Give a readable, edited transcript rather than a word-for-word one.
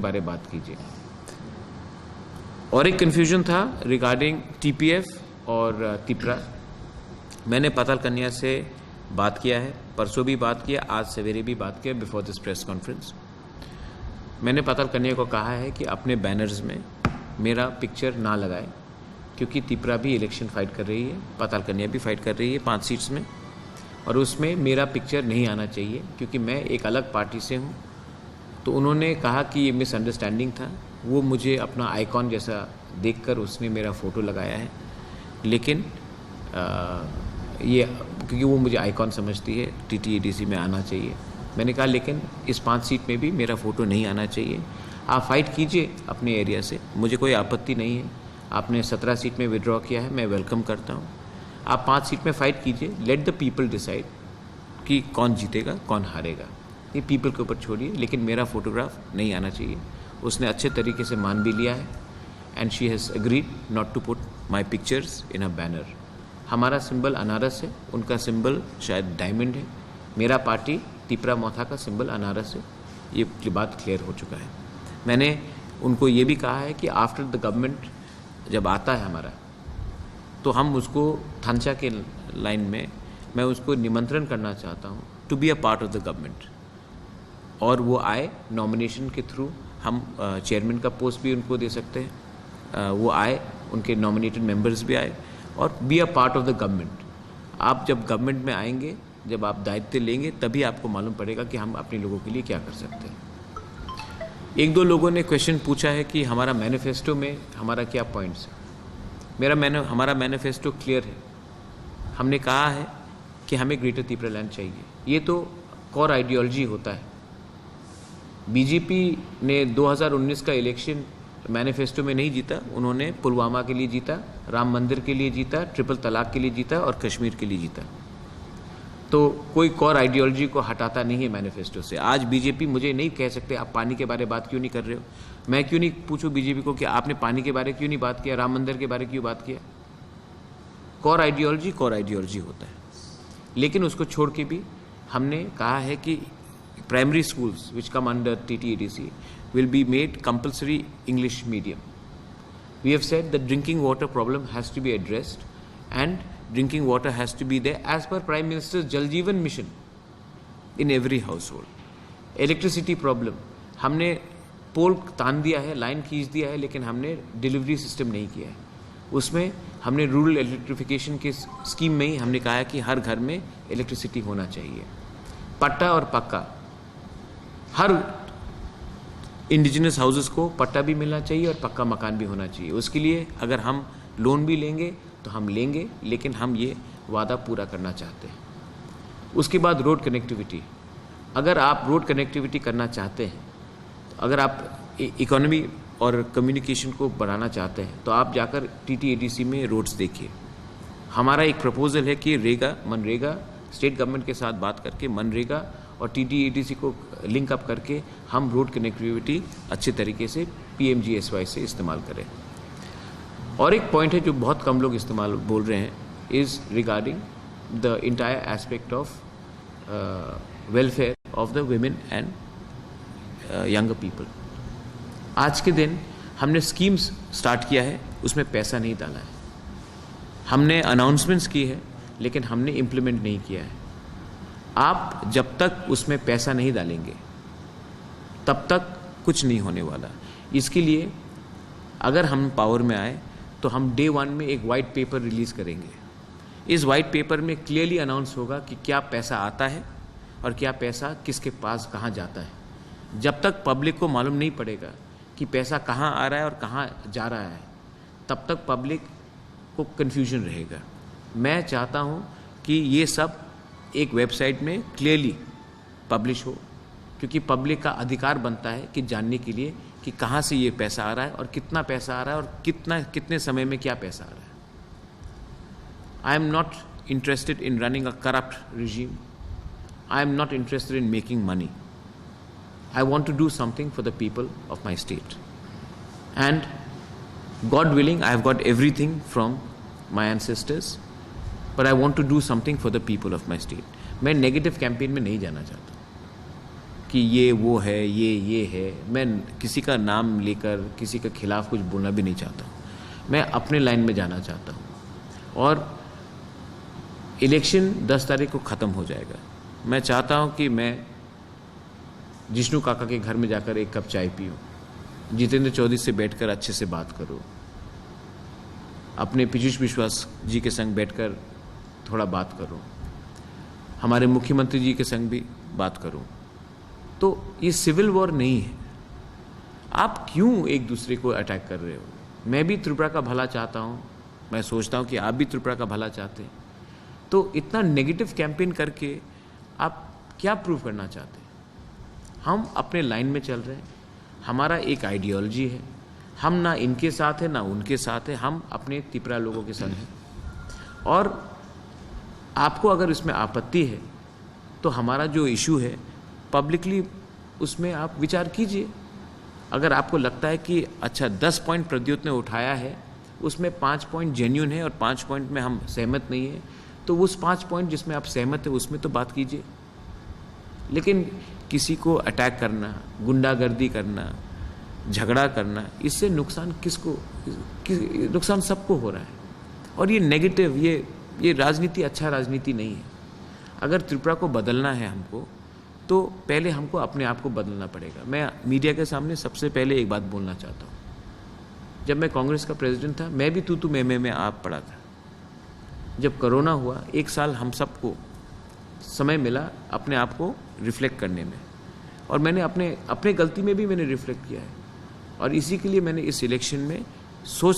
बारे बात कीजिए। और एक कन्फ्यूजन था रिगार्डिंग टीपीएफ और तिपरा। मैंने पाताल कन्या से बात किया है, परसों भी बात किया, आज सवेरे भी बात किया बिफोर दिस प्रेस कॉन्फ्रेंस। मैंने पाताल कन्या को कहा है कि अपने बैनर्स में मेरा पिक्चर ना लगाए, क्योंकि तिपरा भी इलेक्शन फाइट कर रही है, पाताल कन्या भी फाइट कर रही है 5 सीट्स में, और उसमें मेरा पिक्चर नहीं आना चाहिए क्योंकि मैं एक अलग पार्टी से हूँ। तो उन्होंने कहा कि ये मिसअंडरस्टैंडिंग था, वो मुझे अपना आइकॉन जैसा देखकर उसने मेरा फ़ोटो लगाया है, लेकिन ये क्योंकि वो मुझे आइकॉन समझती है, टीटीएडीसी में आना चाहिए। मैंने कहा लेकिन इस 5 सीट में भी मेरा फ़ोटो नहीं आना चाहिए। आप फाइट कीजिए अपने एरिया से, मुझे कोई आपत्ति नहीं है। आपने 17 सीट में विड्रॉ किया है, मैं वेलकम करता हूँ। आप 5 सीट में फाइट कीजिए, लेट द पीपल डिसाइड कि कौन जीतेगा कौन हारेगा, ये पीपल के ऊपर छोड़िए, लेकिन मेरा फोटोग्राफ नहीं आना चाहिए। उसने अच्छे तरीके से मान भी लिया है and she has agreed not to put my pictures in a banner. हमारा सिंबल अनारस है, उनका सिंबल शायद डायमंड है, मेरा पार्टी तिपरा मोथा का सिंबल अनारस है। ये बात क्लियर हो चुका है। मैंने उनको ये भी कहा है कि आफ्टर द गवर्नमेंट जब आता है हमारा, तो हम उसको थानचा के लाइन में मैं उसको निमंत्रण करना चाहता हूँ to be a part of the government, और वो आए नॉमिनेशन के थ्रू। हम चेयरमैन का पोस्ट भी उनको दे सकते हैं, वो आए, उनके नॉमिनेटेड मेंबर्स भी आए और B a part of the government. आप जब गवर्नमेंट में आएंगे, जब आप दायित्व लेंगे, तभी आपको मालूम पड़ेगा कि हम अपने लोगों के लिए क्या कर सकते हैं। 1-2 लोगों ने क्वेश्चन पूछा है कि हमारा मैनिफेस्टो में हमारा क्या पॉइंट्स है। हमारा मैनिफेस्टो क्लियर है। हमने कहा है कि हमें ग्रेटर तिपरा लैंड चाहिए। ये तो कोर आइडियोलॉजी होता है। बीजेपी ने 2019 का इलेक्शन मैनिफेस्टो में नहीं जीता, उन्होंने पुलवामा के लिए जीता, राम मंदिर के लिए जीता, ट्रिपल तलाक के लिए जीता और कश्मीर के लिए जीता। तो कोई कोर आइडियोलॉजी को हटाता नहीं है मैनिफेस्टो से। आज बीजेपी मुझे नहीं कह सकते आप पानी के बारे में बात क्यों नहीं कर रहे हो। मैं क्यों नहीं पूछूं बीजेपी को कि आपने पानी के बारे क्यों नहीं बात किया, राम मंदिर के बारे क्यों बात किया। कोर आइडियोलॉजी होता है। लेकिन उसको छोड़ के भी हमने कहा है कि primary schools which come under TTADC will be made compulsory English medium. We have said that drinking water problem has to be addressed and drinking water has to be there as per Prime Minister's Jal Jeevan mission in every household. Electricity problem, हमने पोल तान दिया है, line खींच दिया है, लेकिन हमने delivery system नहीं किया है। उसमें हमने रूरल इलेक्ट्रिफिकेशन के स्कीम में ही हमने कहा है कि हर घर में इलेक्ट्रिसिटी होना चाहिए। पट्टा और पक्का, हर इंडिजिनस हाउसेस को पट्टा भी मिलना चाहिए और पक्का मकान भी होना चाहिए। उसके लिए अगर हम लोन भी लेंगे तो हम लेंगे, लेकिन हम ये वादा पूरा करना चाहते हैं। उसके बाद रोड कनेक्टिविटी, अगर आप रोड कनेक्टिविटी करना चाहते हैं, अगर आप इकोनॉमी और कम्युनिकेशन को बढ़ाना चाहते हैं, तो आप जाकर टीटीएडीसी में रोड्स देखिए। हमारा एक प्रपोजल है कि मनरेगा स्टेट गवर्नमेंट के साथ बात करके मनरेगा और टीटीएडीसी को लिंक अप करके हम रोड कनेक्टिविटी अच्छे तरीके से पीएमजीएसवाई से इस्तेमाल करें। और एक पॉइंट है जो बहुत कम लोग बोल रहे हैं, is regarding the entire aspect of welfare of the women and younger people. आज के दिन हमने स्कीम्स स्टार्ट किया है, उसमें पैसा नहीं डाला है। हमने अनाउंसमेंट्स की है, लेकिन हमने इम्प्लीमेंट नहीं किया है। आप जब तक उसमें पैसा नहीं डालेंगे तब तक कुछ नहीं होने वाला। इसके लिए अगर हम पावर में आए तो हम डे 1 में एक वाइट पेपर रिलीज़ करेंगे। इस वाइट पेपर में क्लियरली अनाउंस होगा कि क्या पैसा आता है और क्या पैसा किसके पास कहाँ जाता है। जब तक पब्लिक को मालूम नहीं पड़ेगा कि पैसा कहाँ आ रहा है और कहाँ जा रहा है, तब तक पब्लिक को कन्फ्यूजन रहेगा। मैं चाहता हूँ कि ये सब एक वेबसाइट में क्लियरली पब्लिश हो, क्योंकि पब्लिक का अधिकार बनता है कि जानने के लिए कि कहाँ से ये पैसा आ रहा है और कितना पैसा आ रहा है और कितने समय में क्या पैसा आ रहा है। I am not interested in running a corrupt regime. I am not interested in making money. I want to do something for the people of my state and God willing, I have got everything from my ancestors, but I want to do something for the people of my state. मैं negative campaign में नहीं जाना चाहता कि ये वो है, ये है। मैं किसी का नाम लेकर किसी के खिलाफ कुछ बोलना भी नहीं चाहता हूँ। मैं अपने लाइन में जाना चाहता हूँ। और इलेक्शन 10 तारीख को ख़त्म हो जाएगा। मैं चाहता हूँ कि मैं जिष्णु काका के घर में जाकर एक कप चाय पीऊँ, जितेंद्र चौधरी से बैठकर अच्छे से बात करूँ, अपने पीयूष विश्वास जी के संग बैठकर थोड़ा बात करूँ, हमारे मुख्यमंत्री जी के संग भी बात करूँ। तो ये सिविल वॉर नहीं है। आप क्यों एक दूसरे को अटैक कर रहे हो? मैं भी त्रिपुरा का भला चाहता हूँ, मैं सोचता हूँ कि आप भी त्रिपुरा का भला चाहते हैं। तो इतना नेगेटिव कैंपेन करके आप क्या प्रूव करना चाहते हैं? हम अपने लाइन में चल रहे हैं, हमारा एक आइडियोलॉजी है, हम ना इनके साथ है ना उनके साथ है, हम अपने त्रिपुरा लोगों के संग हैं। और आपको अगर इसमें आपत्ति है तो हमारा जो इशू है पब्लिकली उसमें आप विचार कीजिए। अगर आपको लगता है कि अच्छा 10 पॉइंट प्रद्योत ने उठाया है, उसमें 5 पॉइंट जेन्युइन है और 5 पॉइंट में हम सहमत नहीं है, तो उस 5 पॉइंट जिसमें आप सहमत है उसमें तो बात कीजिए। लेकिन किसी को अटैक करना, गुंडागर्दी करना, झगड़ा करना, इससे नुकसान नुकसान सबको हो रहा है। और ये नेगेटिव, ये राजनीति अच्छा राजनीति नहीं है। अगर त्रिपुरा को बदलना है हमको, तो पहले हमको अपने आप को बदलना पड़ेगा। मैं मीडिया के सामने सबसे पहले एक बात बोलना चाहता हूँ। जब मैं कांग्रेस का प्रेसिडेंट था, मैं भी तू मैं आप पड़ा था। जब कोरोना हुआ, 1 साल हम सबको समय मिला अपने आप को रिफ्लेक्ट करने में, और मैंने अपने गलती में भी मैंने रिफ्लेक्ट किया है। और इसी के लिए मैंने इस इलेक्शन में सोच